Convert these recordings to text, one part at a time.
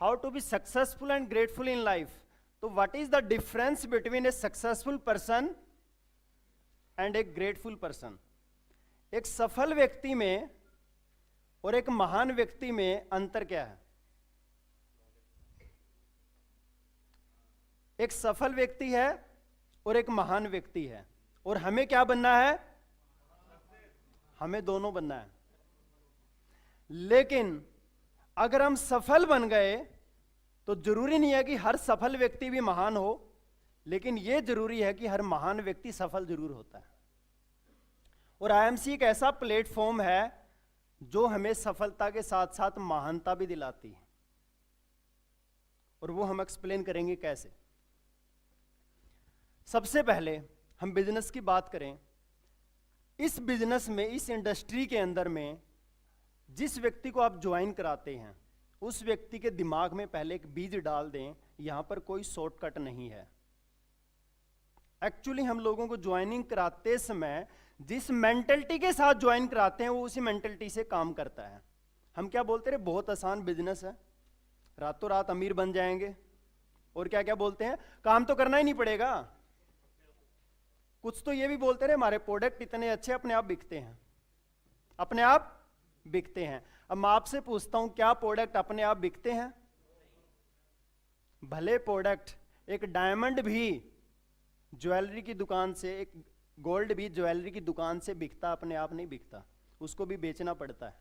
How to be successful and grateful in life. तो what is the difference between a successful person and a grateful person. एक सफल व्यक्ति में और एक महान व्यक्ति में अंतर क्या है? एक सफल व्यक्ति है और एक महान व्यक्ति है, और हमें क्या बनना है? हमें दोनों बनना है। लेकिन अगर हम सफल बन गए तो जरूरी नहीं है कि हर सफल व्यक्ति भी महान हो, लेकिन यह जरूरी है कि हर महान व्यक्ति सफल जरूर होता है। और आईएमसी एक ऐसा प्लेटफॉर्म है जो हमें सफलता के साथ साथ महानता भी दिलाती है, और वो हम एक्सप्लेन करेंगे कैसे। सबसे पहले हम बिजनेस की बात करें। इस बिजनेस में, इस इंडस्ट्री के अंदर में जिस व्यक्ति को आप ज्वाइन कराते हैं उस व्यक्ति के दिमाग में पहले एक बीज डाल दें, यहां पर कोई शॉर्टकट नहीं है। एक्चुअली हम लोगों को ज्वाइनिंग कराते समय जिस मेंटलिटी के साथ ज्वाइन कराते हैं वो उसी मेंटलिटी से काम करता है। हम क्या बोलते हैं? बहुत आसान बिजनेस है, रातों रात अमीर बन जाएंगे। और क्या क्या बोलते हैं? काम तो करना ही नहीं पड़ेगा। कुछ तो ये भी बोलते रहे हमारे प्रोडक्ट इतने अच्छे अपने आप बिकते हैं, अपने आप बिकते हैं। अब मैं आपसे पूछता हूं, क्या प्रोडक्ट अपने आप बिकते हैं? भले प्रोडक्ट, एक डायमंड भी ज्वेलरी की दुकान से, एक गोल्ड भी ज्वेलरी की दुकान से बिकता, अपने आप नहीं बिकता, उसको भी बेचना पड़ता है।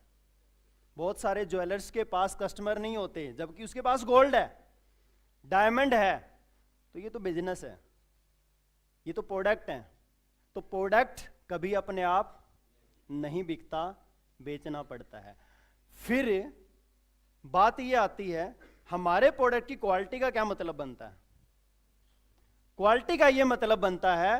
बहुत सारे ज्वेलर्स के पास कस्टमर नहीं होते जबकि उसके पास गोल्ड है, डायमंड है। तो ये तो बिजनेस है, ये तो प्रोडक्ट है। तो प्रोडक्ट कभी अपने आप नहीं बिकता, बेचना पड़ता है। फिर बात ये आती है, हमारे प्रोडक्ट की क्वालिटी का क्या मतलब बनता है? क्वालिटी का ये मतलब बनता है,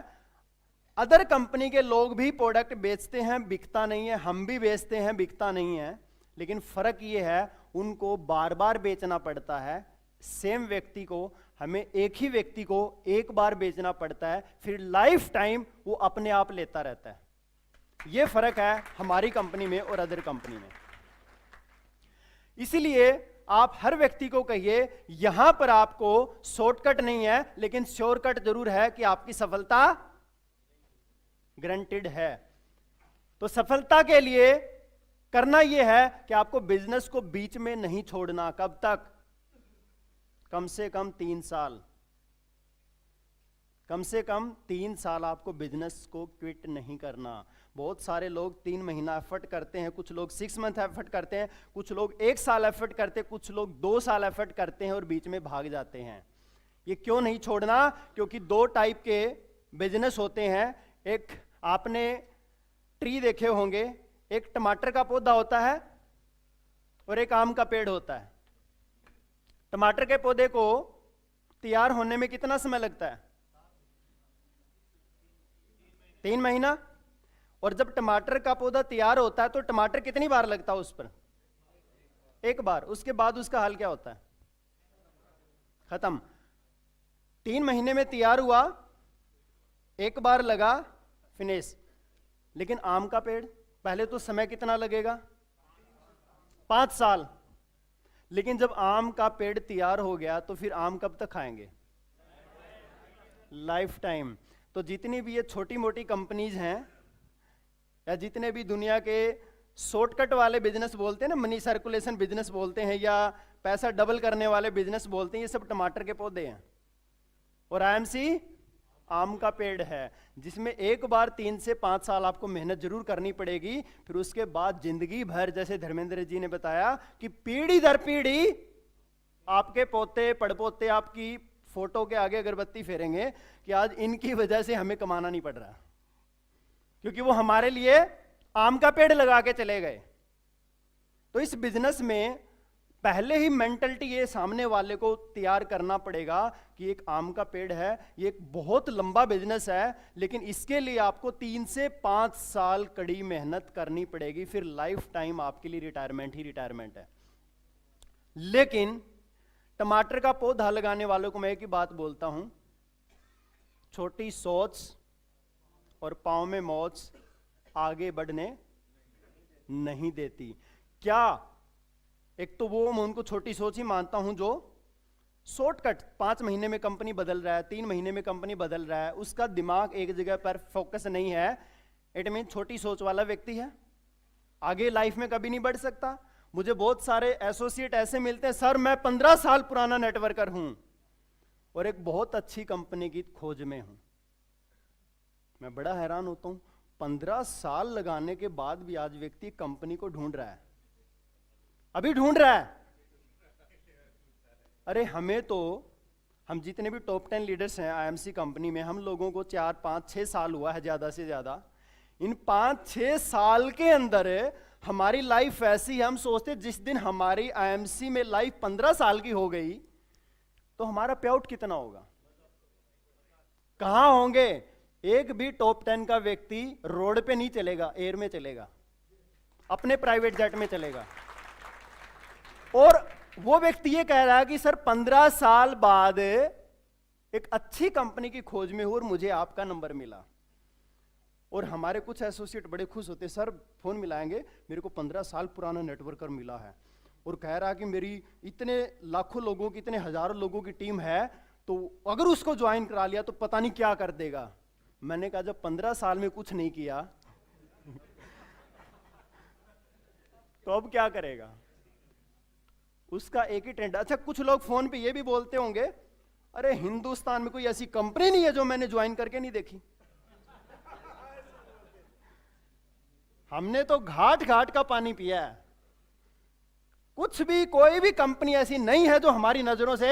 अदर कंपनी के लोग भी प्रोडक्ट बेचते हैं, बिकता नहीं है, हम भी बेचते हैं, बिकता नहीं है, लेकिन फर्क ये है उनको बार बार बेचना पड़ता है। सेम व्यक्ति को, हमें एक ही व्यक्ति को एक बार बेचना पड़ता है, फिर लाइफ टाइम वो अपने आप लेता रहता है। ये फर्क है हमारी कंपनी में और अदर कंपनी में। इसलिए आप हर व्यक्ति को कहिए, यहां पर आपको शॉर्टकट नहीं है, लेकिन श्योरकट जरूर है कि आपकी सफलता गारंटेड है। तो सफलता के लिए करना यह है कि आपको बिजनेस को बीच में नहीं छोड़ना। कब तक? कम से कम 3 साल। कम से कम 3 साल आपको बिजनेस को क्विट नहीं करना। बहुत सारे लोग 3 महीना एफर्ट करते हैं, कुछ लोग 6 मंथ एफर्ट करते हैं, कुछ लोग 1 साल एफर्ट करते हैं, कुछ लोग 2 साल एफर्ट करते हैं और बीच में भाग जाते हैं। ये क्यों नहीं छोड़ना? क्योंकि 2 टाइप के बिजनेस होते हैं। एक आपने ट्री देखे होंगे, एक टमाटर का पौधा होता है और एक आम का पेड़ होता है। टमाटर के पौधे को तैयार होने में कितना समय लगता है? 3 महीना। और जब टमाटर का पौधा तैयार होता है तो टमाटर कितनी बार लगता है उस पर? 1 बार। उसके बाद उसका हाल क्या होता है? खत्म। 3 महीने में तैयार हुआ, 1 बार लगा, फिनिश। लेकिन आम का पेड़, पहले तो समय कितना लगेगा? 5 साल। लेकिन जब आम का पेड़ तैयार हो गया तो फिर आम कब तक खाएंगे? Life time. तो जितनी भी ये छोटी मोटी कंपनीज हैं या जितने भी दुनिया के शॉर्टकट वाले बिजनेस बोलते हैं ना, मनी सर्कुलेशन बिजनेस बोलते हैं या पैसा डबल करने वाले बिजनेस बोलते हैं, ये सब टमाटर के पौधे हैं। और आईएमसी आम का पेड़ है, जिसमें एक बार 3 से 5 साल आपको मेहनत जरूर करनी पड़ेगी, फिर उसके बाद जिंदगी भर, जैसे धर्मेंद्र जी ने बताया कि पीढ़ी दर पीढ़ी आपके पोते पड़पोते आपकी फोटो के आगे अगरबत्ती फेरेंगे कि आज इनकी वजह से हमें कमाना नहीं पड़ रहा, क्योंकि वो हमारे लिए आम का पेड़ लगा के चले गए। तो इस बिजनेस में पहले ही मेंटलिटी ये सामने वाले को तैयार करना पड़ेगा कि एक आम का पेड़ है, ये एक बहुत लंबा बिजनेस है, लेकिन इसके लिए आपको 3 से 5 साल कड़ी मेहनत करनी पड़ेगी, फिर लाइफ टाइम आपके लिए रिटायरमेंट ही रिटायरमेंट है। लेकिन टमाटर का पौधा लगाने वालों को मैं एक ही बात बोलता हूं, छोटी सोच और पांव में मौज आगे बढ़ने नहीं देती। क्या एक तो वो मैं उनको छोटी सोच ही मानता हूं जो शॉर्टकट 5 महीने में कंपनी बदल रहा है, 3 महीने में कंपनी बदल रहा है, उसका दिमाग एक जगह पर फोकस नहीं है, इट मीन छोटी सोच वाला व्यक्ति है, आगे लाइफ में कभी नहीं बढ़ सकता। मुझे बहुत सारे एसोसिएट ऐसे मिलते हैं, सर मैं 15 साल पुराना नेटवर्कर हूं और एक बहुत अच्छी कंपनी की खोज में हूं। मैं बड़ा हैरान होता हूं, 15 साल लगाने के बाद भी आज व्यक्ति कंपनी को ढूंढ रहा है, अभी ढूंढ रहा है। अरे हमें तो, हम जितने भी टॉप 10 लीडर्स हैं आईएमसी कंपनी में, हम लोगों को 4, 5, 6 साल हुआ है ज्यादा से ज्यादा। इन 5-6 साल के अंदर हमारी लाइफ ऐसी है, हम सोचते जिस दिन हमारी आईएमसी में लाइफ 15 साल की हो गई तो हमारा पे आउट कितना होगा, कहां होंगे। एक भी टॉप 10 का व्यक्ति रोड पे नहीं चलेगा, एयर में चलेगा, अपने प्राइवेट जेट में चलेगा। और वो व्यक्ति ये कह रहा है कि सर 15 साल बाद एक अच्छी कंपनी की खोज में हूं और मुझे आपका नंबर मिला। और हमारे कुछ एसोसिएट बड़े खुश होते, सर फोन मिलाएंगे, मेरे को 15 साल पुराना नेटवर्कर मिला है और कह रहा है कि मेरी इतने लाखों लोगों की, इतने हजारों लोगों की टीम है, तो अगर उसको ज्वाइन करा लिया तो पता नहीं क्या कर देगा। मैंने कहा जब 15 साल में कुछ नहीं किया तो अब क्या करेगा। उसका एक ही ट्रेंड। अच्छा, कुछ लोग फोन पे ये भी बोलते होंगे, अरे हिंदुस्तान में कोई ऐसी कंपनी नहीं है जो मैंने ज्वाइन करके नहीं देखी। हमने तो घाट घाट का पानी पिया है, कुछ भी कोई भी कंपनी ऐसी नहीं है जो हमारी नजरों से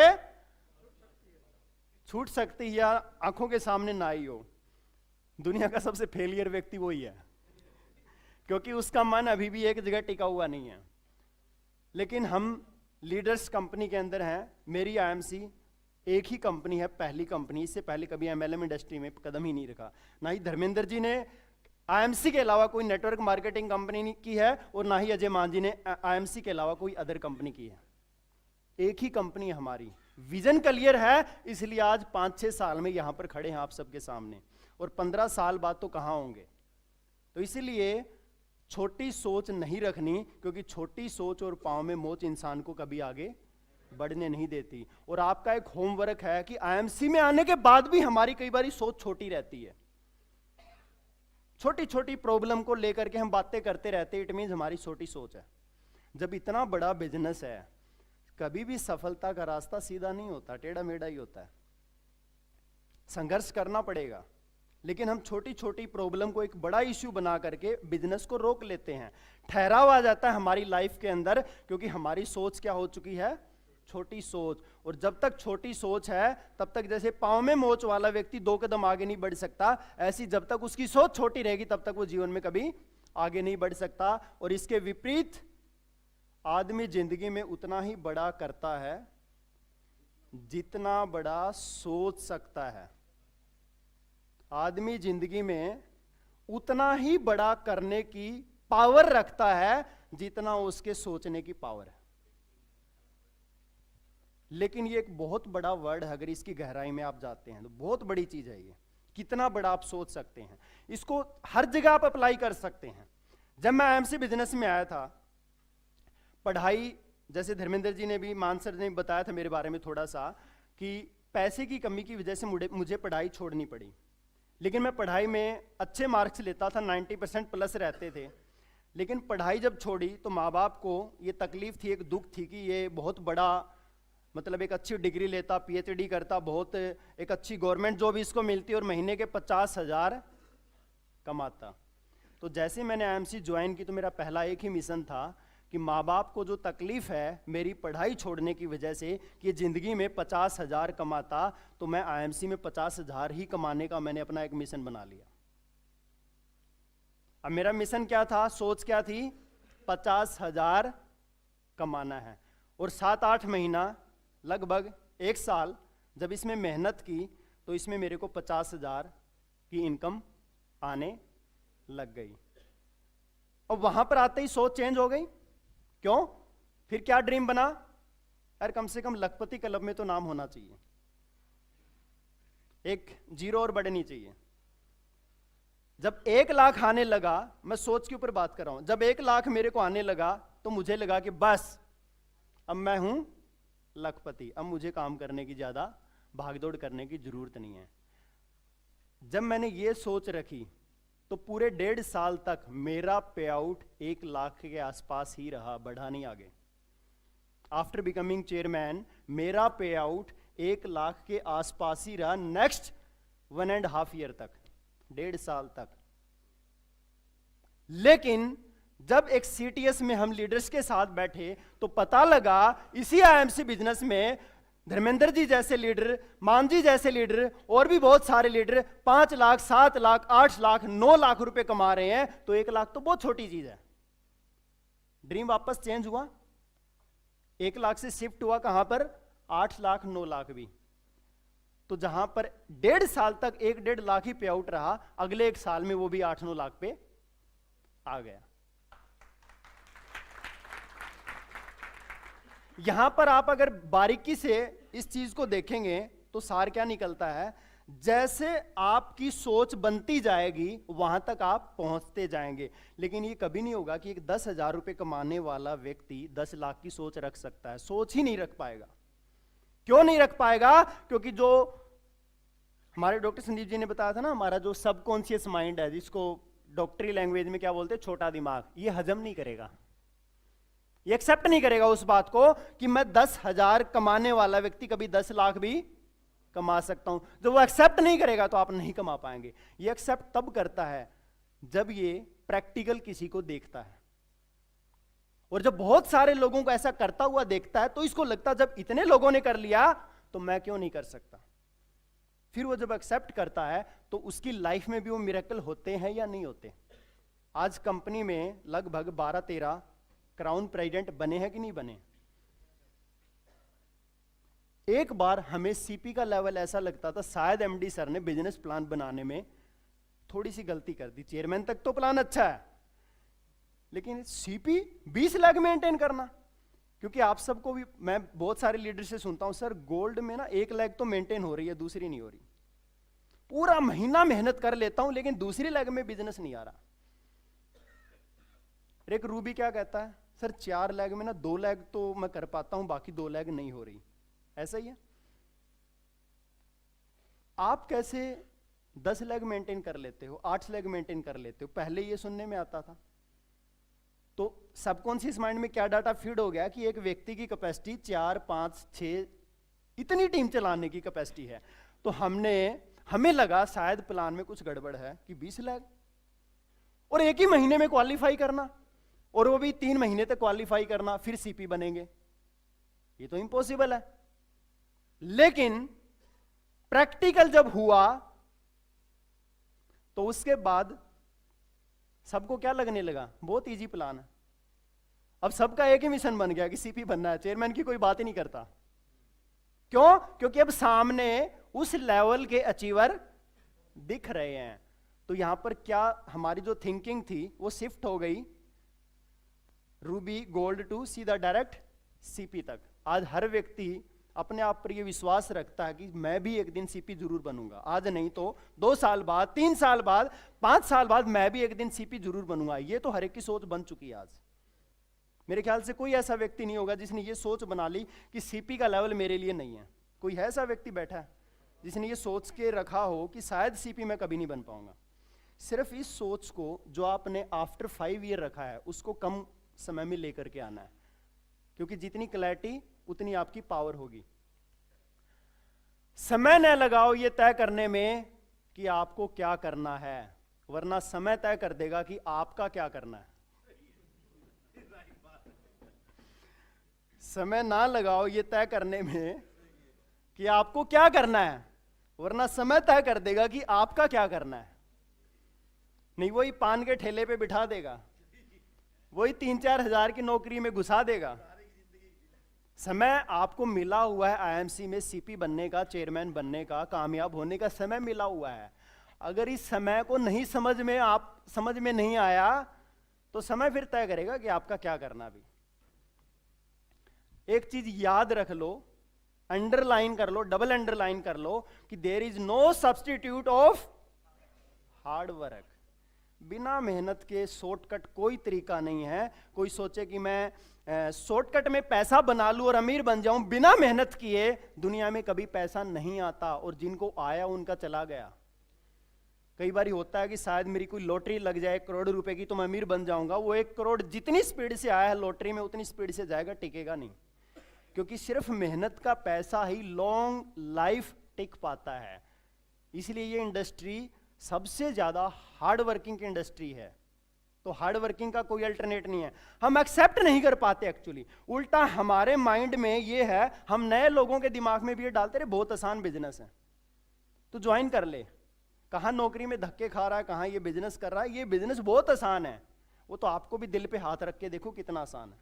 छूट सकती है या आंखों के सामने ना आई हो। दुनिया का सबसे फेलियर व्यक्ति वही है, क्योंकि उसका मन अभी भी एक जगह टिका हुआ नहीं है। लेकिन हम लीडर्स कंपनी के अंदर हैं। मेरी आईएमसी एक ही कंपनी है, पहली कंपनी, इससे पहले कभी एमएलएम इंडस्ट्री में कदम ही नहीं रखा। ना ही धर्मेंद्र जी ने आईएमसी के अलावा कोई नेटवर्क मार्केटिंग कंपनी की है और ना ही अजय मान जी ने आईएमसी के अलावा कोई अदर कंपनी की है। एक ही कंपनी है हमारी, विजन क्लियर है, इसलिए आज 5-6 साल में यहां पर खड़े हैं आप सबके सामने, और 15 साल बाद तो कहां होंगे। तो इसलिए छोटी सोच नहीं रखनी, क्योंकि छोटी सोच और पांव में मोच इंसान को कभी आगे बढ़ने नहीं देती। और आपका एक होमवर्क है कि आईएमसी में आने के बाद भी हमारी कई बार सोच छोटी रहती है, छोटी छोटी प्रॉब्लम को लेकर के हम बातें करते रहते हैं, इट मींस हमारी छोटी सोच है। जब इतना बड़ा बिजनेस है, कभी भी सफलता का रास्ता सीधा नहीं होता, टेढ़ा मेढ़ा ही होता है, संघर्ष करना पड़ेगा। लेकिन हम छोटी छोटी प्रॉब्लम को एक बड़ा इश्यू बना करके बिजनेस को रोक लेते हैं, ठहराव आ जाता है हमारी लाइफ के अंदर, क्योंकि हमारी सोच क्या हो चुकी है, छोटी सोच। और जब तक छोटी सोच है तब तक, जैसे पांव में मोच वाला व्यक्ति 2 कदम आगे नहीं बढ़ सकता, ऐसी जब तक उसकी सोच छोटी रहेगी तब तक वो जीवन में कभी आगे नहीं बढ़ सकता। और इसके विपरीत आदमी जिंदगी में उतना ही बड़ा करता है जितना बड़ा सोच सकता है। आदमी जिंदगी में उतना ही बड़ा करने की पावर रखता है जितना उसके सोचने की पावर है। लेकिन ये एक बहुत बड़ा वर्ड है, अगर इसकी गहराई में आप जाते हैं तो बहुत बड़ी चीज है ये, कितना बड़ा आप सोच सकते हैं। इसको हर जगह आप अप्लाई कर सकते हैं। जब मैं आईएमसी बिजनेस में आया था, पढ़ाई, जैसे धर्मेंद्र जी ने भी, मान सर ने बताया था मेरे बारे में थोड़ा सा, कि पैसे की कमी की वजह से मुझे पढ़ाई छोड़नी पड़ी। लेकिन मैं पढ़ाई में अच्छे मार्क्स लेता था, 90% प्लस रहते थे। लेकिन पढ़ाई जब छोड़ी तो माँ बाप को ये तकलीफ थी, एक दुख थी कि ये बहुत बड़ा, मतलब एक अच्छी डिग्री लेता, पीएचडी करता, बहुत एक अच्छी गवर्नमेंट जॉब इसको मिलती और महीने के 50,000 कमाता। तो जैसे मैंने आईएमसी ज्वाइन की तो मेरा पहला एक ही मिशन था कि माँ बाप को जो तकलीफ है मेरी पढ़ाई छोड़ने की वजह से कि ज़िंदगी में 50,000 कमाता, तो मैं आईएमसी में 50,000 ही कमाने का मैंने अपना एक मिशन बना लिया। अब मेरा मिशन क्या था, सोच क्या थी, 50,000 कमाना है। और 7-8 महीना, लगभग 1 साल जब इसमें मेहनत की तो इसमें मेरे को 50,000 की इनकम आने लग गई। और वहां पर आते ही सोच चेंज हो गई। क्यों? फिर क्या ड्रीम बना, यार कम से कम लखपति क्लब में तो नाम होना चाहिए, एक जीरो और बढ़नी चाहिए। जब 1 लाख आने लगा, मैं सोच के ऊपर बात कर रहा हूं, जब 1 लाख मेरे को आने लगा तो मुझे लगा कि बस अब मैं हूं लखपति, अब मुझे काम करने की ज्यादा भागदौड़ करने की जरूरत नहीं है। जब मैंने ये सोच रखी तो पूरे 1.5 साल तक मेरा पे आउट 1 लाख के आसपास ही रहा, बढ़ा नहीं आगे। आफ्टर बिकमिंग चेयरमैन मेरा पे आउट 1 लाख के आसपास ही रहा नेक्स्ट 1.5 ईयर तक, 1.5 साल तक। लेकिन जब एक सीटीएस में हम लीडर्स के साथ बैठे तो पता लगा इसी आईएमसी बिजनेस में धर्मेंद्र जी जैसे लीडर, मान जी जैसे लीडर और भी बहुत सारे लीडर 5 लाख, 7 लाख, 8 लाख, 9 लाख रुपए कमा रहे हैं। तो 1 लाख तो बहुत छोटी चीज है। ड्रीम वापस चेंज हुआ, 1 लाख से शिफ्ट हुआ कहां पर, 8 लाख, 9 लाख भी। तो जहां पर 1.5 साल तक 1-1.5 लाख ही पे आउट रहा, अगले 1 साल में वो भी 8-9 लाख पे आ गया। यहां पर आप अगर बारीकी से इस चीज को देखेंगे तो सार क्या निकलता है, जैसे आपकी सोच बनती जाएगी वहां तक आप पहुंचते जाएंगे। लेकिन ये कभी नहीं होगा कि एक 10,000 रुपए कमाने वाला व्यक्ति 10 लाख की सोच रख सकता है। सोच ही नहीं रख पाएगा। क्यों नहीं रख पाएगा? क्योंकि जो हमारे डॉक्टर संदीप जी ने बताया था ना, हमारा जो सबकॉन्शियस माइंड है, जिसको डॉक्टरी लैंग्वेज में क्या बोलते हैं, छोटा दिमाग, ये हजम नहीं करेगा, ये एक्सेप्ट नहीं करेगा उस बात को कि मैं 10,000 कमाने वाला व्यक्ति कभी 10 लाख भी कमा सकता हूं। जब वो एक्सेप्ट नहीं करेगा तो आप नहीं कमा पाएंगे। ये एक्सेप्ट तब करता है जब ये प्रैक्टिकल किसी को देखता है, और जब बहुत सारे लोगों को ऐसा करता हुआ देखता है तो इसको लगता है जब इतने लोगों ने कर लिया तो मैं क्यों नहीं कर सकता। फिर वो जब एक्सेप्ट करता है तो उसकी लाइफ में भी वो मिरेकल होते हैं या नहीं होते। आज कंपनी में लगभग 12-13 क्राउन प्रेसिडेंट बने हैं कि नहीं बने। एक बार हमें सीपी का लेवल ऐसा लगता था शायद एमडी सर ने बिजनेस प्लान बनाने में थोड़ी सी गलती कर दी। चेयरमैन तक तो प्लान अच्छा है, लेकिन सीपी 20 लाख मेंटेन करना, क्योंकि आप सबको भी, मैं बहुत सारे लीडर से सुनता हूं, सर गोल्ड में ना 1 लाख तो मेंटेन हो रही है, दूसरी नहीं हो रही। पूरा महीना मेहनत कर लेता हूं लेकिन दूसरी लेग में बिजनेस नहीं आ रहा। एक रूबी क्या कहता है, सर 4 लेग में ना 2 लेग तो मैं कर पाता हूं, बाकी 2 लेग नहीं हो रही। ऐसा ही है। आप कैसे 10 लेग मेंटेन कर लेते हो, 8 लेग मेंटेन कर लेते हो, पहले ये सुनने में आता था। तो सबकॉन्शियस माइंड में क्या डाटा फीड हो गया कि एक व्यक्ति की कैपेसिटी 4, 5, 6 इतनी टीम चलाने की कैपेसिटी है। तो हमें लगा शायद प्लान में कुछ गड़बड़ है कि 20 लाख और एक ही महीने में क्वालिफाई करना, और वो भी 3 महीने तक क्वालिफाई करना, फिर सीपी बनेंगे। ये तो इम्पॉसिबल है। लेकिन प्रैक्टिकल जब हुआ तो उसके बाद सबको क्या लगने लगा, बहुत इजी प्लान है। अब सबका एक ही मिशन बन गया कि सीपी बनना है, चेयरमैन की कोई बात ही नहीं करता। क्यों? क्योंकि अब सामने उस लेवल के अचीवर दिख रहे हैं। तो यहां पर क्या हमारी जो थिंकिंग थी वो शिफ्ट हो गई रूबी गोल्ड टू सीधा डायरेक्ट सीपी तक। आज हर व्यक्ति अपने आप पर यह विश्वास रखता है कि मैं भी एक दिन सीपी जरूर बनूंगा। आज नहीं तो 2 साल बाद, 3 साल बाद, 5 साल बाद मैं भी एक दिन सीपी जरूर बनूंगा। ये तो हर एक की सोच बन चुकी है। आज मेरे ख्याल से कोई ऐसा व्यक्ति नहीं होगा जिसने ये सोच बना ली कि सीपी का लेवल मेरे लिए नहीं है। कोई है ऐसा व्यक्ति बैठा है जिसने ये सोच के रखा हो कि शायद सीपी में कभी नहीं बन पाऊंगा। सिर्फ इस सोच को जो आपने आफ्टर 5 ईयर रखा है उसको कम समय में लेकर के आना है, क्योंकि जितनी क्लैरिटी उतनी आपकी पावर होगी। समय न लगाओ ये तय करने में कि आपको क्या करना है, वरना समय तय कर देगा कि आपका क्या करना है। समय ना लगाओ ये तय करने में कि आपको क्या करना है, वरना समय तय कर देगा कि आपका क्या करना है। नहीं वही पान के ठेले पे बिठा देगा, वही 3-4 हजार की नौकरी में घुसा देगा। समय आपको मिला हुआ है आईएमसी में सीपी बनने का, चेयरमैन बनने का, कामयाब होने का समय मिला हुआ है। अगर इस समय को नहीं समझ में नहीं आया तो समय फिर तय करेगा कि आपका क्या करना। भी एक चीज याद रख लो, अंडरलाइन कर लो, डबल अंडरलाइन कर लो कि there is no substitute of hard work. बिना मेहनत के शॉर्टकट कोई तरीका नहीं है। कोई सोचे कि मैं शॉर्टकट में पैसा बना लूं और अमीर बन जाऊं, बिना मेहनत किए दुनिया में कभी पैसा नहीं आता, और जिनको आया उनका चला गया। कई बार होता है कि शायद मेरी कोई लॉटरी लग जाए 1 करोड़ रुपए की तो मैं अमीर बन जाऊंगा। वो 1 करोड़ जितनी स्पीड से आया है लॉटरी में उतनी स्पीड से जाएगा, टिकेगा नहीं। क्योंकि सिर्फ मेहनत का पैसा ही लॉन्ग लाइफ टिक पाता है। इसलिए ये इंडस्ट्री सबसे ज्यादा हार्ड वर्किंग की इंडस्ट्री है। तो हार्ड वर्किंग का कोई अल्टरनेट नहीं है। हम एक्सेप्ट नहीं कर पाते एक्चुअली। उल्टा हमारे माइंड में ये है, हम नए लोगों के दिमाग में भी ये डालते रहे बहुत आसान बिजनेस है तो ज्वाइन कर ले। कहां नौकरी में धक्के खा रहा है, कहां ये बिजनेस कर रहा है। ये बिजनेस बहुत आसान है। वो तो आपको भी दिल पे हाथ रख के देखो कितना आसान है,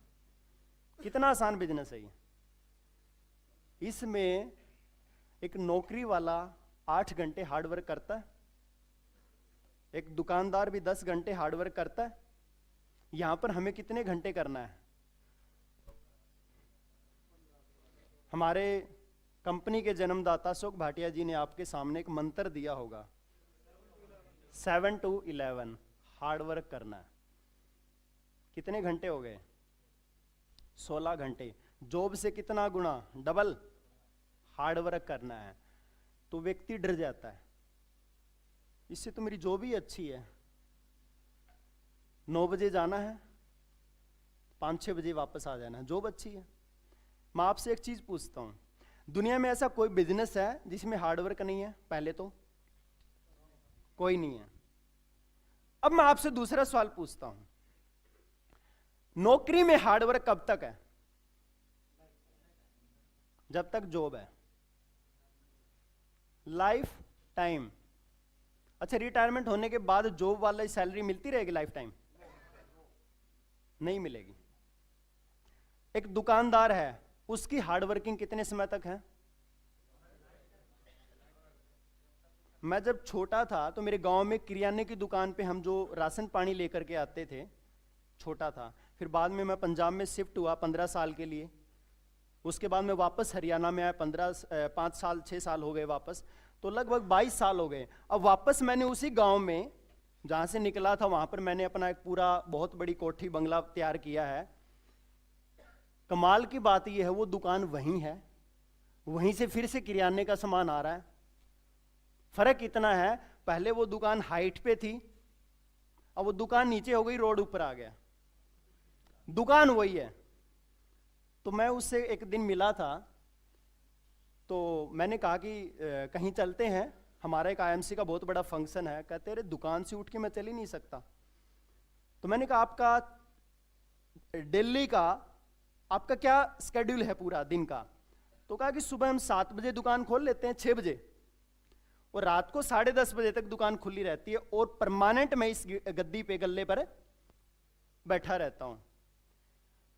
कितना आसान बिजनेस है ये। इसमें एक नौकरी वाला 8 घंटे हार्डवर्क करता है, एक दुकानदार भी 10 घंटे हार्डवर्क करता है। यहां पर हमें कितने घंटे करना है? हमारे कंपनी के जन्मदाता अशोक भाटिया जी ने आपके सामने एक मंत्र दिया होगा, 7 to 11 हार्डवर्क करना है। कितने घंटे हो गए? 16 घंटे। जॉब से कितना गुना? डबल हार्डवर्क करना है। तो व्यक्ति डर जाता है, इससे तो मेरी जॉब ही अच्छी है, 9 बजे जाना है, 5-6 बजे वापस आ जाना है, जॉब अच्छी है। मैं आपसे एक चीज पूछता हूं, दुनिया में ऐसा कोई बिजनेस है जिसमें हार्डवर्क नहीं है? पहले तो कोई नहीं है। अब मैं आपसे दूसरा सवाल पूछता हूं, नौकरी में हार्डवर्क कब तक है? जब तक जॉब है, लाइफ टाइम। अच्छा, रिटायरमेंट होने के बाद जॉब वाला सैलरी मिलती रहेगी लाइफ टाइम? नहीं मिलेगी। एक दुकानदार है, उसकी हार्डवर्किंग कितने समय तक है? मैं जब छोटा था तो मेरे गांव में किराने की दुकान पे हम जो राशन पानी लेकर के आते थे, छोटा था। फिर बाद में मैं पंजाब में शिफ्ट हुआ 15 साल के लिए। उसके बाद मैं वापस हरियाणा में आया, 5 साल 6 साल हो गए वापस, तो लगभग 22 साल हो गए। अब वापस मैंने उसी गांव में जहां से निकला था वहां पर मैंने अपना एक पूरा बहुत बड़ी कोठी बंगला तैयार किया है। कमाल की बात यह है, वो दुकान वहीं है, वहीं से फिर से किराने का सामान आ रहा है। फर्क इतना है, पहले वो दुकान हाइट पे थी, अब वो दुकान नीचे हो गई, रोड ऊपर आ गया, दुकान वही है। तो मैं उससे एक दिन मिला था, तो मैंने कहा कि कहीं चलते हैं, हमारा एक आईएमसी का बहुत बड़ा फंक्शन है। कहते अरे दुकान से उठ के मैं चल ही नहीं सकता। तो मैंने कहा आपका दिल्ली का आपका क्या स्केड्यूल है पूरा दिन का? तो कहा कि सुबह हम 7 बजे दुकान खोल लेते हैं, 6 बजे, और रात को 10:30 बजे तक दुकान खुली रहती है, और परमानेंट मैं इस गद्दी पे गल्ले पर बैठा रहता हूं।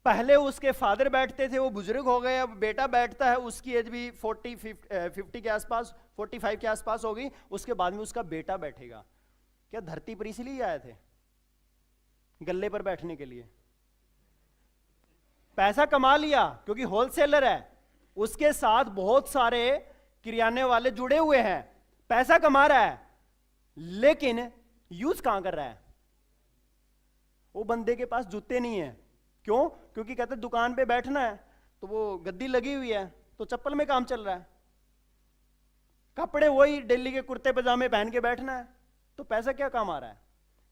पहले उसके फादर बैठते थे, वो बुजुर्ग हो गए, अब बेटा बैठता है, उसकी एज भी 50 के आसपास, 45 के आसपास होगी। उसके बाद में उसका बेटा बैठेगा। क्या धरती पर इसलिए आए थे? गल्ले पर बैठने के लिए? पैसा कमा लिया क्योंकि होलसेलर है, उसके साथ बहुत सारे किराने वाले जुड़े हुए हैं, पैसा कमा रहा है, लेकिन यूज कहां कर रहा है? वो बंदे के पास जूते नहीं है। क्यों? क्योंकि कहते दुकान पे बैठना है तो वो गद्दी लगी हुई है, तो चप्पल में काम चल रहा है, कपड़े वही दिल्ली के कुर्ते पजामे पहन के बैठना है, तो पैसा क्या कमा रहा है?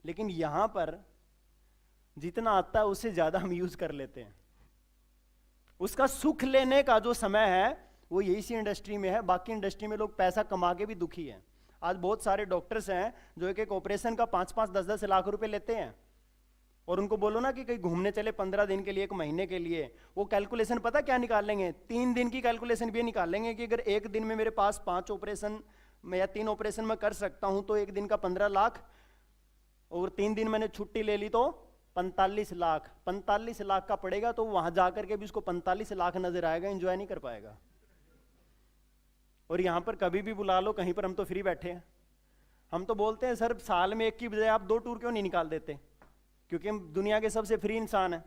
लेकिन यहां पर जितना आता है उससे ज्यादा हम यूज कर लेते हैं। उसका सुख लेने का जो समय है वो यही सी इंडस्ट्री में है। बाकी इंडस्ट्री में लोग पैसा कमा के भी दुखी हैं। आज बहुत सारे डॉक्टर्स हैं जो एक एक ऑपरेशन का 5-5, 10-10 लाख रुपए लेते हैं, और उनको बोलो ना कि कहीं घूमने चले 15 दिन के लिए, 1 महीने के लिए, वो कैलकुलेशन पता क्या निकाल लेंगे? 3 दिन की कैलकुलेशन भी निकाल लेंगे कि अगर एक दिन में मेरे पास 5 ऑपरेशन या 3 ऑपरेशन में कर सकता हूं तो एक दिन का 15 लाख, और 3 दिन मैंने छुट्टी ले ली तो 45 लाख। 45 लाख का पड़ेगा, तो वहां जाकर के भी उसको 45 लाख नजर आएगा, एंजॉय नहीं कर पाएगा। और यहां पर कभी भी बुला लो कहीं पर, हम तो फ्री बैठे हैं। हम तो बोलते हैं सर साल में 1 की बजाय आप 2 टूर क्यों नहीं निकाल देते? क्योंकि हम दुनिया के सबसे फ्री इंसान हैं।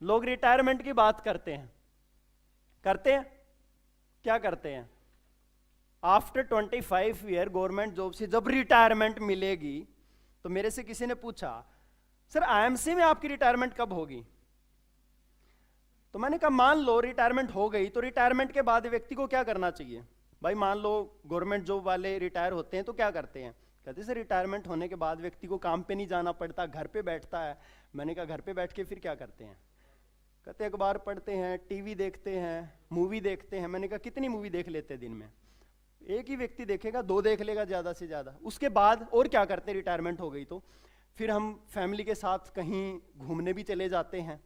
लोग रिटायरमेंट की बात करते हैं, क्या करते हैं? आफ्टर 25 ईयर गवर्नमेंट जॉब से जब रिटायरमेंट मिलेगी, तो मेरे से किसी ने पूछा सर आईएमसी में आपकी रिटायरमेंट कब होगी? तो मैंने कहा मान लो रिटायरमेंट हो गई, तो रिटायरमेंट के बाद व्यक्ति को क्या करना चाहिए? भाई मान लो गवर्नमेंट जॉब वाले रिटायर होते हैं तो क्या करते हैं? कहते सर रिटायरमेंट होने के बाद व्यक्ति को काम पे नहीं जाना पड़ता, घर पे बैठता है। मैंने कहा घर पे बैठ के फिर क्या करते हैं? कहते अखबार पढ़ते हैं, टीवी देखते हैं, मूवी देखते हैं। मैंने कहा कितनी मूवी देख लेते हैं दिन में? एक ही व्यक्ति देखेगा, 2 देख लेगा ज़्यादा से ज़्यादा। उसके बाद और क्या करते हैं रिटायरमेंट हो गई तो? फिर हम फैमिली के साथ कहीं घूमने भी चले जाते हैं,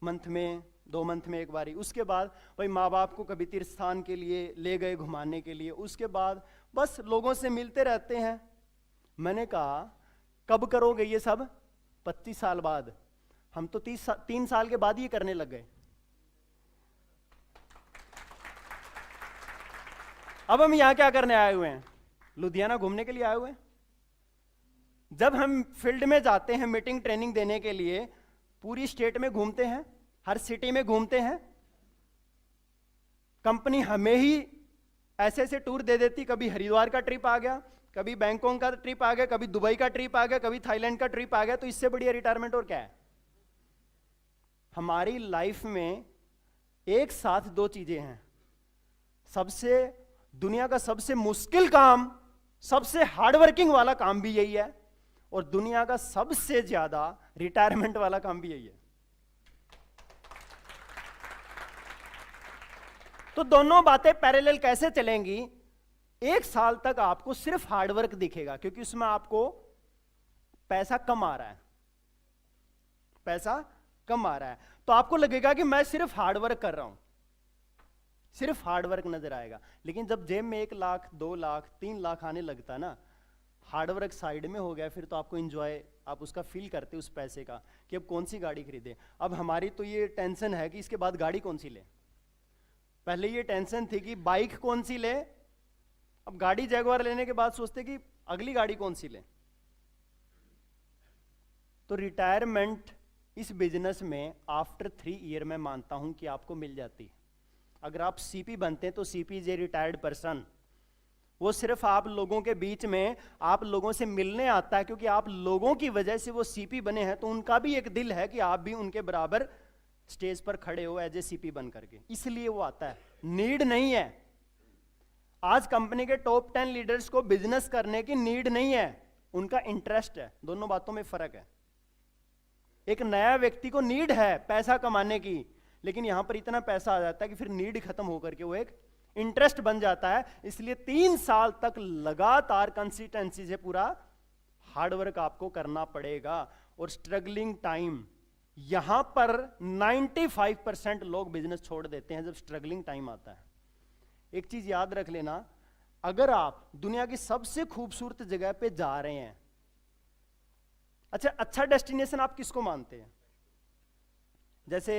मंथ में 2 मंथ में एक बारी। उसके बाद भाई माँ बाप को कभी तीर्थ स्थान के लिए ले गए घुमाने के लिए। उसके बाद बस लोगों से मिलते रहते हैं। मैंने कहा कब करोगे ये सब? 25 साल बाद। हम तो 3 साल के बाद ये करने लग गए। अब हम यहां क्या करने आए हुए हैं? लुधियाना घूमने के लिए आए हुए हैं। जब हम फील्ड में जाते हैं मीटिंग ट्रेनिंग देने के लिए, पूरी स्टेट में घूमते हैं, हर सिटी में घूमते हैं। कंपनी हमें ही ऐसे ऐसे टूर दे देती, कभी हरिद्वार का ट्रिप आ गया, कभी बैंकॉक का ट्रिप आ गया, कभी दुबई का ट्रिप आ गया, कभी थाईलैंड का ट्रिप आ गया। तो इससे बढ़िया रिटायरमेंट और क्या है? हमारी लाइफ में एक साथ 2 चीजें हैं। सबसे दुनिया का सबसे मुश्किल काम, सबसे हार्डवर्किंग वाला काम भी यही है, और दुनिया का सबसे ज्यादा रिटायरमेंट वाला काम भी यही है। तो दोनों बातें पैरेलल कैसे चलेंगी? 1 साल तक आपको सिर्फ हार्डवर्क दिखेगा, क्योंकि उसमें आपको पैसा कम आ रहा है, पैसा कम आ रहा है। तो आपको लगेगा कि मैं सिर्फ हार्डवर्क कर रहा हूं, सिर्फ हार्डवर्क नजर आएगा। लेकिन जब जेब में 1 लाख 2 लाख 3 लाख आने लगता ना, हार्डवर्क साइड में हो गया, फिर तो आपको एंजॉय, आप उसका फील करते उस पैसे का कि अब कौन सी गाड़ी खरीदे। अब हमारी तो ये टेंशन है कि इसके बाद गाड़ी कौन सी ले। पहले ये टेंशन थी कि बाइक कौन सी ले, अब गाड़ी जैगुआर लेने के बाद सोचते कि अगली गाड़ी कौन सी ले। तो रिटायरमेंट इस बिजनेस में आफ्टर 3 ईयर मैं मानता हूं कि आपको मिल जाती है। अगर आप सीपी बनते हैं तो CP is a retired person. वो सिर्फ आप लोगों के बीच में आप लोगों से मिलने आता है, क्योंकि आप लोगों की वजह से वो सीपी बने हैं। तो उनका भी एक दिल है कि आप भी उनके बराबर स्टेज पर खड़े हो एज ए सीपी बन करके, इसलिए वो आता है। नीड नहीं है। आज कंपनी के टॉप 10 लीडर्स को बिजनेस करने की नीड नहीं है, उनका इंटरेस्ट है। दोनों बातों में फर्क है। एक नया व्यक्ति को नीड है पैसा कमाने की, लेकिन यहां पर इतना पैसा आ जाता है कि फिर नीड खत्म होकर के वो एक इंटरेस्ट बन जाता है। इसलिए 3 साल तक लगातार कंसिस्टेंसी से पूरा हार्डवर्क आपको करना पड़ेगा। और स्ट्रगलिंग टाइम, यहां पर 95% लोग बिजनेस छोड़ देते हैं जब स्ट्रगलिंग टाइम आता है। एक चीज याद रख लेना, अगर आप दुनिया की सबसे खूबसूरत जगह पे जा रहे हैं, अच्छा डेस्टिनेशन आप किसको मानते हैं? जैसे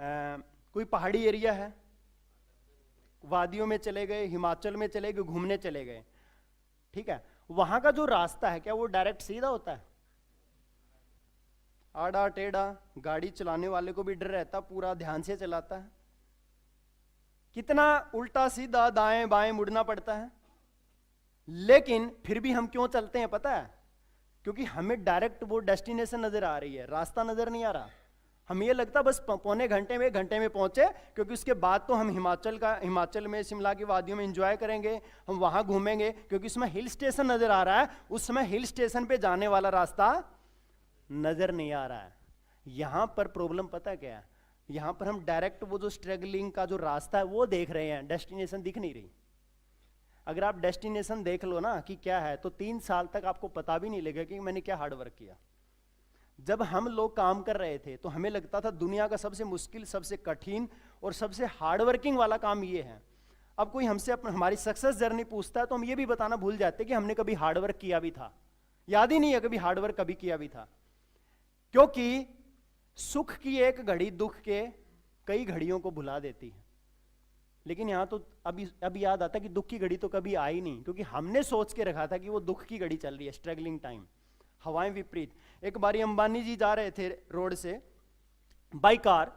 कोई पहाड़ी एरिया है, वादियों में चले गए, हिमाचल में चले गए, घूमने चले गए, ठीक है। वहां का जो रास्ता है क्या वो डायरेक्ट सीधा होता है? आड़ा टेढ़ा, गाड़ी चलाने वाले को भी डर रहता, पूरा ध्यान से चलाता है। कितना उल्टा सीधा दाएं बाएं मुड़ना पड़ता है। लेकिन फिर भी हम क्यों चलते हैं पता है? क्योंकि हमें डायरेक्ट वो डेस्टिनेशन नजर आ रही है, रास्ता नजर नहीं आ रहा। हमें ये लगता बस पौने घंटे में 1 घंटे में पहुंचे, क्योंकि उसके बाद तो हम हिमाचल में शिमला की वादियों में एंजॉय करेंगे, हम वहां घूमेंगे, क्योंकि उसमें हिल स्टेशन नजर आ रहा है। उस समय हिल स्टेशन पे जाने वाला रास्ता नजर नहीं आ रहा है। यहां पर प्रॉब्लम पता क्या है? यहां पर हम डायरेक्ट वो जो स्ट्रगलिंग का जो रास्ता है वो देख रहे हैं, डेस्टिनेशन दिख नहीं रही। अगर आप डेस्टिनेशन देख लो ना कि क्या है, तो 3 साल तक आपको पता भी नहीं लगेगा कि मैंने क्या हार्डवर्क किया। जब हम लोग काम कर रहे थे तो हमें लगता था दुनिया का सबसे मुश्किल, सबसे कठिन और सबसे हार्डवर्किंग वाला काम ये है। अब कोई हमसे हमारी सक्सेस जर्नी पूछता है तो हम ये भी बताना भूल जाते कि हमने कभी हार्डवर्क किया भी था। याद ही नहीं है कभी हार्डवर्क कभी किया भी था। क्योंकि सुख की एक घड़ी दुख के कई घड़ियों को भुला देती है। लेकिन यहां तो अभी याद आता कि दुख की घड़ी तो कभी आई नहीं, क्योंकि हमने सोच के रखा था कि वो दुख की घड़ी चल रही है, स्ट्रगलिंग टाइम। हवाएं विपरीत। एक बारी अंबानी जी जा रहे थे रोड से बाई कार,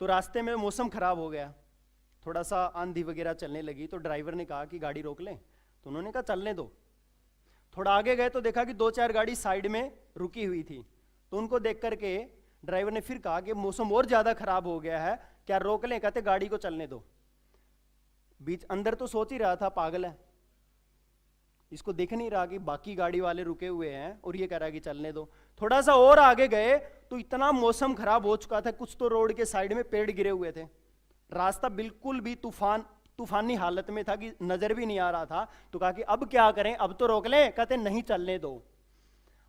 तो रास्ते में मौसम खराब हो गया, थोड़ा सा आंधी वगैरह चलने लगी तो ड्राइवर ने कहा कि गाड़ी रोक लें, तो उन्होंने कहा चलने दो। थोड़ा आगे गए तो देखा कि 2-4 गाड़ी साइड में रुकी हुई थी, तो उनको देख करके ड्राइवर ने फिर कहा कि मौसम और ज्यादा खराब हो गया है, क्या रोक लें? कहते गाड़ी को चलने दो। बीच अंदर तो सोच ही रहा था पागल है, इसको देख नहीं रहा कि बाकी गाड़ी वाले रुके हुए हैं और ये कह रहा है कि चलने दो। थोड़ा सा और आगे गए तो इतना मौसम खराब हो चुका था, कुछ तो रोड के साइड में पेड़ गिरे हुए थे, रास्ता बिल्कुल भी तूफानी हालत में था कि नजर भी नहीं आ रहा था। तो कहा कि अब क्या करें, अब तो रोक लें? कहते नहीं चलने दो।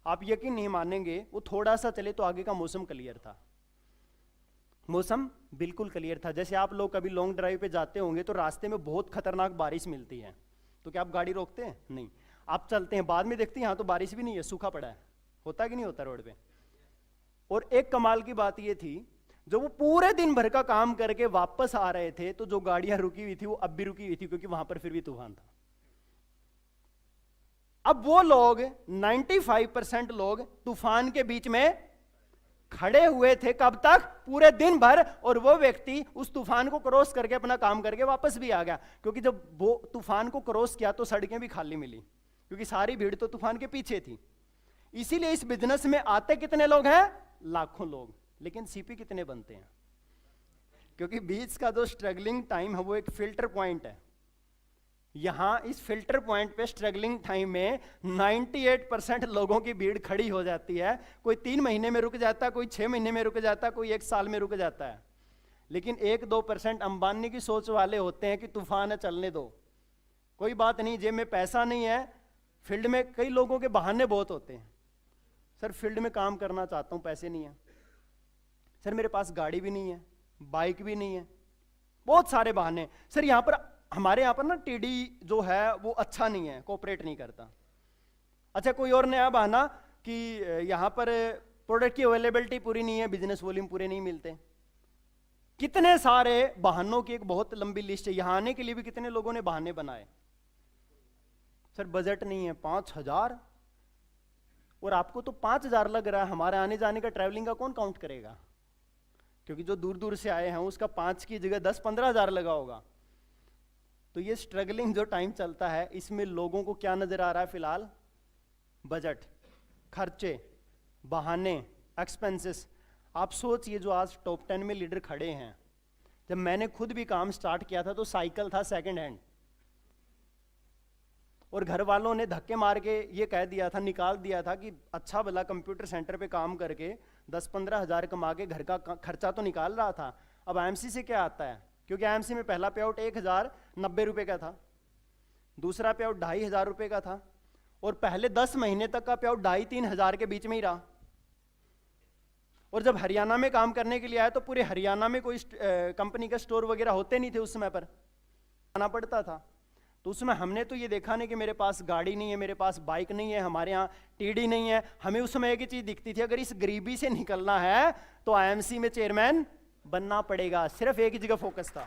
आप यकीन नहीं मानेंगे, वो थोड़ा सा चले तो आगे का मौसम क्लियर था, मौसम बिल्कुल क्लियर था। जैसे आप लोग कभी लॉन्ग ड्राइव पे जाते होंगे तो रास्ते में बहुत खतरनाक बारिश मिलती है, तो क्या आप गाड़ी रोकते हैं? नहीं, आप चलते हैं, बाद में देखते हैं यहाँ तो बारिश भी नहीं है, सूखा पड़ा है। होता कि नहीं होता रोड पे? और एक कमाल की बात ये थी, जब वो पूरे दिन भर का काम करके वापस आ रहे थे तो जो गाड़ियां रुकी हुई थी वो अब भी रुकी हुई थी, क्योंकि वहां पर फिर भी तूफान था। अब वो लोग 95% लोग तूफान के बीच में खड़े हुए थे, कब तक? पूरे दिन भर। और वो व्यक्ति उस तूफान को क्रॉस करके अपना काम करके वापस भी आ गया, क्योंकि जब वो तूफान को क्रॉस किया तो सड़कें भी खाली मिली, क्योंकि सारी भीड़ तो तूफान के पीछे थी। इसीलिए इस बिजनेस में आते कितने लोग हैं? लाखों लोग, लेकिन सीपी कितने बनते हैं? क्योंकि बीच का जो स्ट्रगलिंग टाइम है वो एक फिल्टर पॉइंट है। यहां इस फिल्टर पॉइंट पे स्ट्रगलिंग टाइम में 98% लोगों की भीड़ खड़ी हो जाती है। कोई 3 महीने में रुक जाता है, कोई 6 महीने में रुक जाता है, कोई 1 साल में रुक जाता है। लेकिन 1-2% अंबानी की सोच वाले होते हैं कि तूफान है चलने दो, कोई बात नहीं, जेब में पैसा नहीं है। फील्ड में कई लोगों के बहाने बहुत होते हैं, सर फील्ड में काम करना चाहता हूं, पैसे नहीं है, सर मेरे पास गाड़ी भी नहीं है, बाइक भी नहीं है, बहुत सारे बहाने। सर यहां पर हमारे यहाँ पर ना टीडी जो है वो अच्छा नहीं है, कोऑपरेट नहीं करता। अच्छा, कोई और नया बहाना कि यहाँ पर प्रोडक्ट की अवेलेबिलिटी पूरी नहीं है, बिजनेस वॉल्यूम पूरे नहीं मिलते। कितने सारे बहानों की एक बहुत लंबी लिस्ट है। यहाँ आने के लिए भी कितने लोगों ने बहाने बनाए। सर बजट नहीं है 5,000, और आपको तो 5,000 लग रहा है, हमारे आने जाने का ट्रैवलिंग का कौन काउंट करेगा? क्योंकि जो दूर दूर से आए हैं उसका 5 की जगह 10-15 हज़ार लगा होगा। तो ये स्ट्रगलिंग जो टाइम चलता है इसमें लोगों को क्या नजर आ रहा है? फिलहाल बजट, खर्चे, बहाने, एक्सपेंसेस। आप सोचिए जो आज टॉप 10 में लीडर खड़े हैं, जब मैंने खुद भी काम स्टार्ट किया था तो साइकिल था सेकंड हैंड, और घर वालों ने धक्के मार के ये कह दिया था, निकाल दिया था कि अच्छा भला कंप्यूटर सेंटर पे काम करके 10-15 हज़ार कमा के घर का खर्चा तो निकाल रहा था। अब आईएमसी से क्या आता है? क्योंकि आईएमसी में पहला पे आउट 1,090 रुपए का था, दूसरा पे आउट 2,500 रुपए का था, और पहले 10 महीने तक का पे आउट 2,500-3 हज़ार के बीच में ही रहा। और जब हरियाणा में काम करने के लिए आया तो पूरे हरियाणा में कोई कंपनी का स्टोर वगैरह होते नहीं थे उस समय पर, आना पड़ता था। तो उसमें हमने तो ये देखा नहीं कि मेरे पास गाड़ी नहीं है, मेरे पास बाइक नहीं है, हमारे यहाँ टीडी नहीं है। हमें उस समय एक ही चीज दिखती थी, अगर इस गरीबी से निकलना है तो आईएमसी में चेयरमैन बनना पड़ेगा। सिर्फ एक ही जगह फोकस था,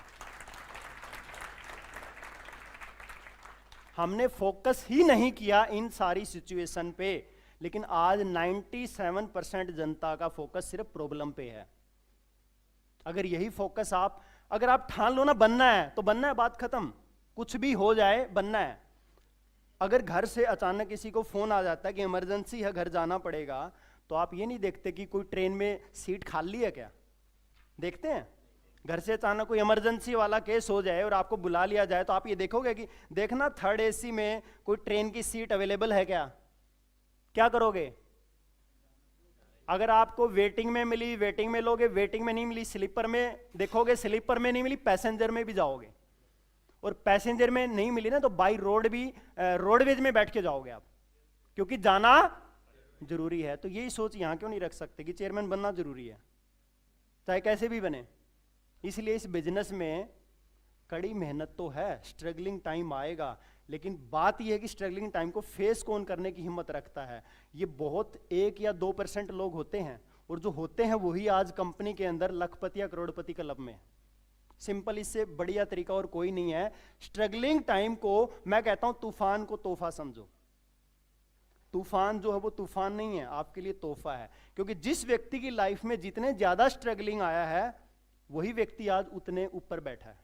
हमने फोकस ही नहीं किया इन सारी सिचुएशन पे। लेकिन आज 97% जनता का फोकस सिर्फ प्रॉब्लम पे है। अगर यही फोकस अगर आप ठान लो ना बनना है तो बनना है, बात खत्म, कुछ भी हो जाए बनना है। अगर घर से अचानक किसी को फोन आ जाता है कि इमरजेंसी है, घर जाना पड़ेगा, तो आप ये नहीं देखते कि कोई ट्रेन में सीट खाली है क्या? देखते हैं? घर से अचानक कोई इमरजेंसी वाला केस हो जाए और आपको बुला लिया जाए तो आप ये देखोगे कि देखना थर्ड एसी में कोई ट्रेन की सीट अवेलेबल है क्या? क्या करोगे? अगर आपको वेटिंग में मिली वेटिंग में लोगे, वेटिंग में नहीं मिली स्लीपर में देखोगे, स्लीपर में नहीं मिली पैसेंजर में भी जाओगे, और पैसेंजर में नहीं मिली ना तो बाई रोड भी रोडवेज में बैठ के जाओगे आप, क्योंकि जाना जरूरी है। तो यही सोच यहां क्यों नहीं रख सकते कि चेयरमैन बनना जरूरी है, चाहे कैसे भी बने। इसलिए इस बिजनेस में कड़ी मेहनत तो है, स्ट्रगलिंग टाइम आएगा, लेकिन बात यह है कि स्ट्रगलिंग टाइम को फेस कौन करने की हिम्मत रखता है। ये बहुत 1 या 2% लोग होते हैं, और जो होते हैं वही आज कंपनी के अंदर लखपति या करोड़पति क्लब में। सिंपल, इससे बढ़िया तरीका और कोई नहीं है। स्ट्रगलिंग टाइम को मैं कहता हूं तूफान को तोहफा समझो। तूफान जो है वो तूफान नहीं है, आपके लिए तोहफा है। क्योंकि जिस व्यक्ति की लाइफ में जितने ज्यादा स्ट्रगलिंग आया है वही व्यक्ति आज उतने ऊपर बैठा है।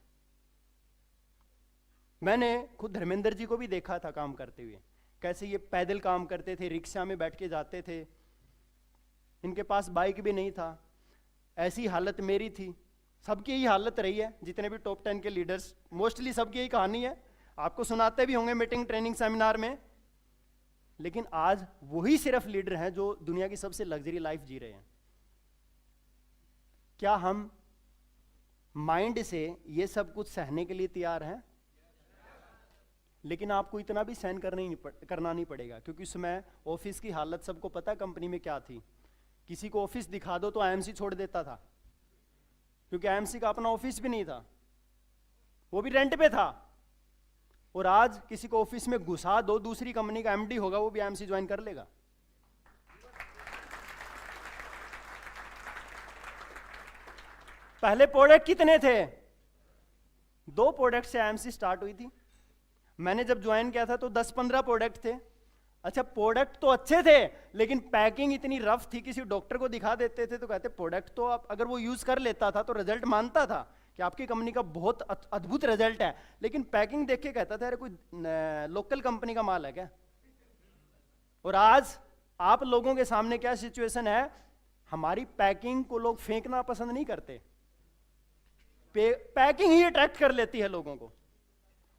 मैंने खुद धर्मेंद्र जी को भी देखा था काम करते हुए, कैसे ये पैदल काम करते थे, रिक्शा में बैठ के जाते थे, इनके पास बाइक भी नहीं था। ऐसी हालत मेरी थी, सबकी यही हालत रही है। जितने भी टॉप 10 के लीडर्स, मोस्टली सबकी यही कहानी है, आपको सुनाते भी होंगे मीटिंग ट्रेनिंग सेमिनार में। लेकिन आज वही सिर्फ लीडर हैं जो दुनिया की सबसे लग्जरी लाइफ जी रहे हैं। क्या हम माइंड से ये सब कुछ सहने के लिए तैयार हैं? लेकिन आपको इतना भी सहन करना नहीं पड़ेगा, क्योंकि उसमें ऑफिस की हालत सबको पता कंपनी में क्या थी। किसी को ऑफिस दिखा दो तो आईएमसी छोड़ देता था, क्योंकि आईएमसी का अपना ऑफिस भी नहीं था, वो भी रेंट पे था। और आज किसी को ऑफिस में घुसा दो, दूसरी कंपनी का एमडी होगा, वो भी आईएमसी ज्वाइन कर लेगा। पहले प्रोडक्ट कितने थे? 2 प्रोडक्ट से आईएमसी स्टार्ट हुई थी। मैंने जब ज्वाइन किया था तो 10-15 प्रोडक्ट थे। अच्छा, प्रोडक्ट तो अच्छे थे, लेकिन पैकिंग इतनी रफ थी, किसी डॉक्टर को दिखा देते थे तो कहते प्रोडक्ट तो आप अगर वो यूज कर लेता था तो रिजल्ट मानता था कि आपकी कंपनी का बहुत अद्भुत रिजल्ट है, लेकिन पैकिंग देख के कहता था अरे कोई लोकल कंपनी का माल है क्या। और आज आप लोगों के सामने क्या सिचुएशन है, हमारी पैकिंग को लोग फेंकना पसंद नहीं करते, पैकिंग ही अट्रैक्ट कर लेती है लोगों को।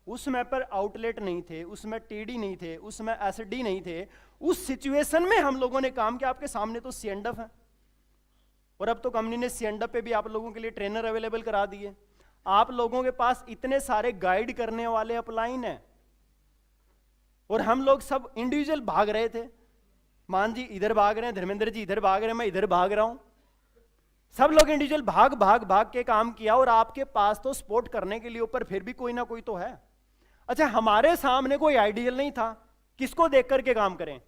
उस समय पर आउटलेट नहीं थे, उसमें टीडी नहीं थे, उसमें एसडी नहीं थे। उस सिचुएशन में हम लोगों ने काम किया। आपके सामने तो सीएंडएफ है, और अब तो कंपनी ने सीएंडएफ पे भी आप लोगों के लिए ट्रेनर अवेलेबल करा दिए। आप लोगों के पास इतने सारे गाइड करने वाले अपलाइन हैं, और हम लोग सब इंडिविजुअल भाग रहे थे। मान जी इधर भाग रहे हैं, धर्मेंद्र जी इधर भाग रहे हैं, मैं इधर भाग रहा हूं। सब लोग इंडिविजुअल भाग भाग भाग के काम किया, और आपके पास तो सपोर्ट करने के लिए ऊपर फिर भी कोई ना कोई तो है। अच्छा, हमारे सामने कोई आइडियल नहीं था, किसको देख करके काम करें,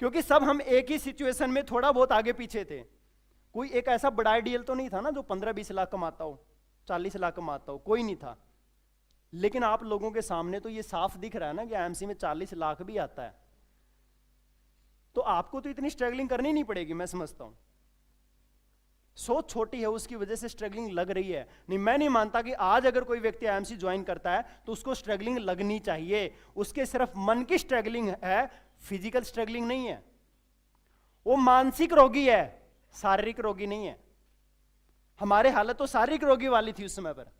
क्योंकि सब हम एक ही सिचुएशन में थोड़ा बहुत आगे पीछे थे। कोई एक ऐसा बड़ा आइडियल तो नहीं था ना जो 15-20 लाख कमाता हो, 40 लाख कमाता हो, कोई नहीं था। लेकिन आप लोगों के सामने तो ये साफ दिख रहा है ना कि आईएमसी में 40 लाख भी आता है, तो आपको तो इतनी स्ट्रगलिंग करनी नहीं पड़ेगी, मैं समझता हूं। सोच छोटी है, उसकी वजह से स्ट्रगलिंग लग रही है। नहीं, मैं नहीं मानता कि आज अगर कोई व्यक्ति आईएमसी ज्वाइन करता है तो उसको स्ट्रगलिंग लगनी चाहिए। उसके सिर्फ मन की स्ट्रगलिंग है, फिजिकल स्ट्रगलिंग नहीं है। वो मानसिक रोगी है, शारीरिक रोगी नहीं है। हमारे हालत तो शारीरिक रोगी वाली थी उस समय पर।